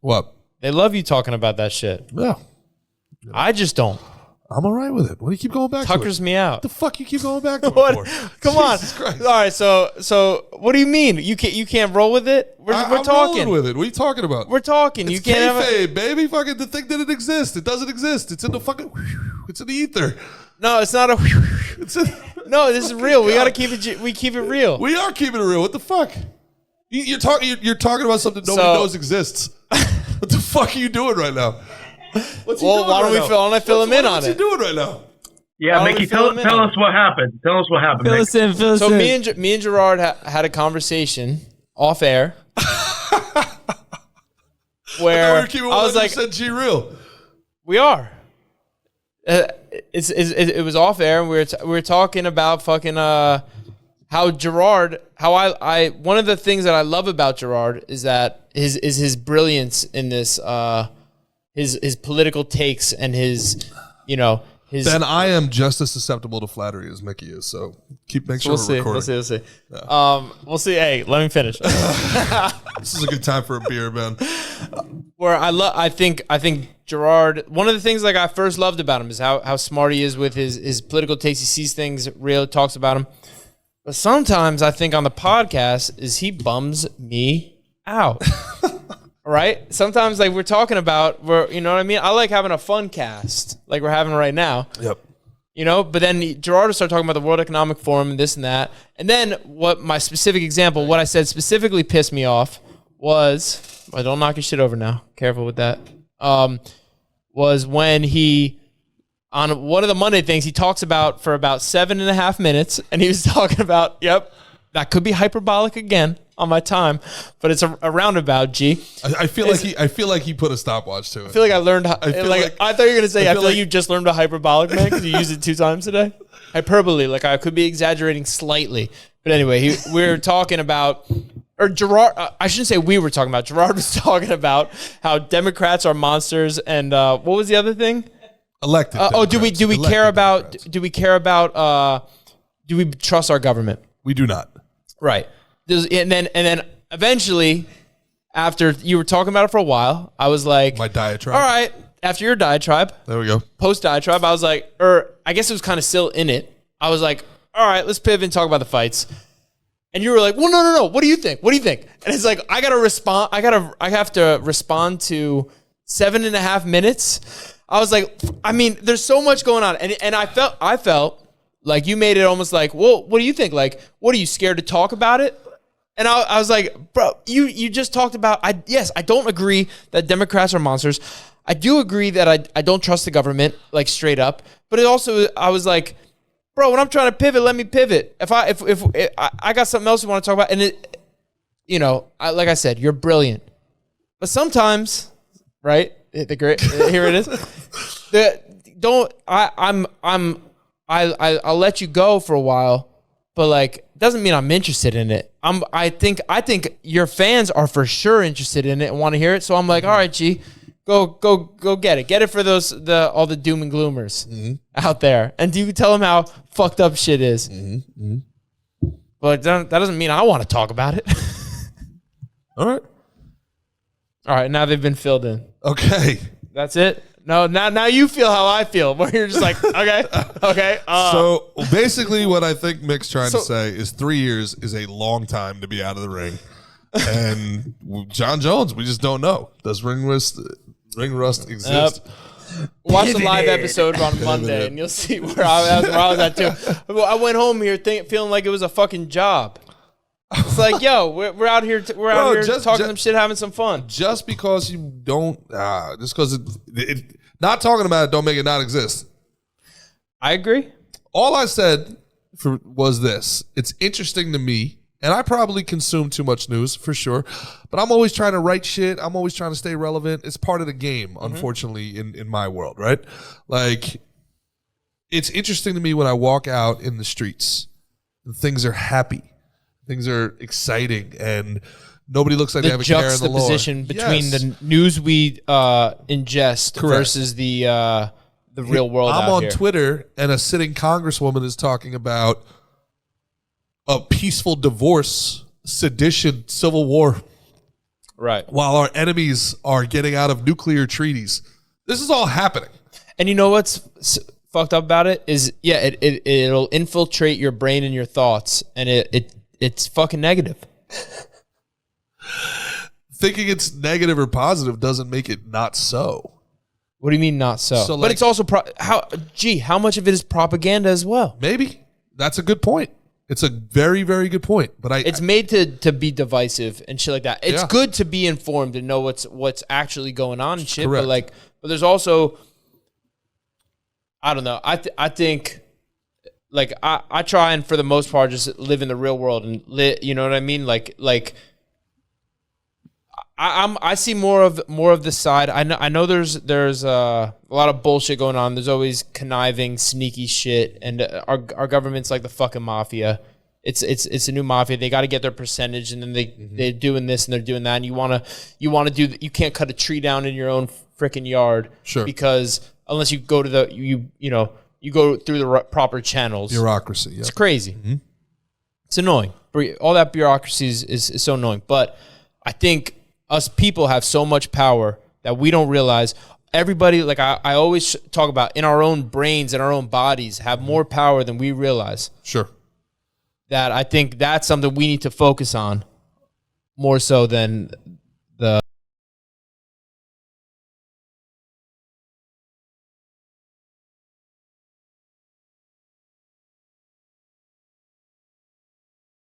What? They love you talking about that shit. Yeah. I just don't. I'm all right with it. What do you keep going back Tuckers to? me out. What the fuck you keep going back to What? it for? Come on. Jesus Christ. All right, so what do you mean? You can't roll with it? We're I'm talking. rolling with it. What are you talking about? We're talking. It's You can't have kayfabe, baby. Fucking the thing didn't exist. It doesn't exist. It's in the fucking. It's in the ether. No, it's not a. It's in, No, this is real. We gotta keep it. We keep it real. we are keeping it real. What the fuck? You're talking about something nobody knows exists. What the fuck are you doing right now? What's he doing why don't right we now? fill him in on What's it? he doing right now? Yeah, Why don't Mickey, we fill tell him in us on it? what happened. Tell us what happened, Fill Mick. us in. Fill us So in. me and Gerard had a conversation off air where I was like, G real. we are. It was off air, and we were talking about fucking how Gerard, how I one of the things that I love about Gerard is that his brilliance in this his political takes and his his. Ben, I am just as susceptible to flattery as Mickey is, so make sure we're recording. We'll see. Yeah. We'll see. Hey, let me finish. This is a good time for a beer, Ben. Where I think Gerard, one of the things like I first loved about him is how smart he is with his political takes. He sees things real, talks about them. But sometimes I think on the podcast is he bums me out. Right? Sometimes like we're talking about, you know what I mean? I like having a fun cast like we're having right now. Yep. But then Gerard will start talking about the World Economic Forum and this and that. And then what my specific example, what I said specifically pissed me off was, well, don't knock your shit over now. Careful with that. Was when he, on one of the Monday things, he talks about for about 7.5 minutes, and he was talking about, yep, that could be hyperbolic again on my time, but it's a roundabout, G. I feel like he put a stopwatch to it. I feel like I learned. I thought you were gonna say. I feel like you just learned a hyperbolic, man, because you used it 2 times today. Hyperbole, like I could be exaggerating slightly, but anyway, we were talking about, or Gerard. I shouldn't say we were talking about. Gerard was talking about how Democrats are monsters, and what was the other thing? Elected. Do we care about? Do we care about? Do we trust our government? We do not. Right. And then eventually, after you were talking about it for a while, I was like, My diatribe. all right. After your diatribe, There we go. post diatribe, I was like, or I guess it was kind of still in it. I was like, all right, let's pivot and talk about the fights. And you were like, well, no. What do you think? What do you think? And it's like, I have to respond to 7.5 minutes. I was like, I mean, there's so much going on. And I felt like you made it almost like, well, what do you think? Like, what, are you scared to talk about it? And I was like, bro, you just talked about, I don't agree that Democrats are monsters. I do agree that I don't trust the government, like straight up. But it also, I was like, bro, when I'm trying to pivot, let me pivot. If I got something else we want to talk about, and it, like I said, you're brilliant. But sometimes, right? Here it is. I'll let you go for a while, but like doesn't mean I'm interested in it. I think your fans are for sure interested in it and want to hear it. So I'm like, all right, G, go get it. Get it for all the doom and gloomers out there. And do you tell them how fucked up shit is? But that doesn't mean I want to talk about it. All right. All right, now they've been filled in. Okay. That's it. No, now you feel how I feel, where you're just like, okay. So basically, what I think Mick's trying to say is 3 years is a long time to be out of the ring, and John Jones, we just don't know. Does ring rust exist? Watch the live episode on Monday, and you'll see where I was at too. I went home here feeling like it was a fucking job. It's like, yo, we're out here, talking some shit, having some fun. Just because you don't, just because it not talking about it don't make it not exist. I agree. All I said was this: it's interesting to me, and I probably consume too much news for sure, but I'm always trying to write shit. I'm always trying to stay relevant. It's part of the game, unfortunately, in my world, right? Like, it's interesting to me when I walk out in the streets and things are happy. Things are exciting, and nobody looks like they have a care in the law. The juxtaposition between the news we ingest versus the real world. I'm out on here. Twitter, and a sitting congresswoman is talking about a peaceful divorce, sedition, civil war. Right. while our enemies are getting out of nuclear treaties. This is all happening. And you know what's fucked up about it is, it'll infiltrate your brain and your thoughts, and it's fucking negative. Thinking it's negative or positive doesn't make it not so. What do you mean not so? So, like, but it's also how much of it is propaganda as well? Maybe. That's a good point. It's a very, very good point. But it's made to be divisive and shit like that. It's good to be informed and know what's actually going on and shit. Correct. But there's also, I don't know. I think, like, I try and for the most part just live in the real world and you know what I mean? Like I see more of this side. I know there's a lot of bullshit going on. There's always conniving, sneaky shit, and our government's like the fucking mafia. It's a new mafia. They got to get their percentage, and then they're doing this and they're doing that. And you want to do. You can't cut a tree down in your own freaking yard, sure, because unless you go to you go through the proper channels. Bureaucracy. Yeah. It's crazy. Mm-hmm. It's annoying. All that bureaucracy is so annoying. But I think us people have so much power that we don't realize. Everybody, like I always talk about, in our own brains and our own bodies have more power than we realize. Sure. That I think that's something we need to focus on more so than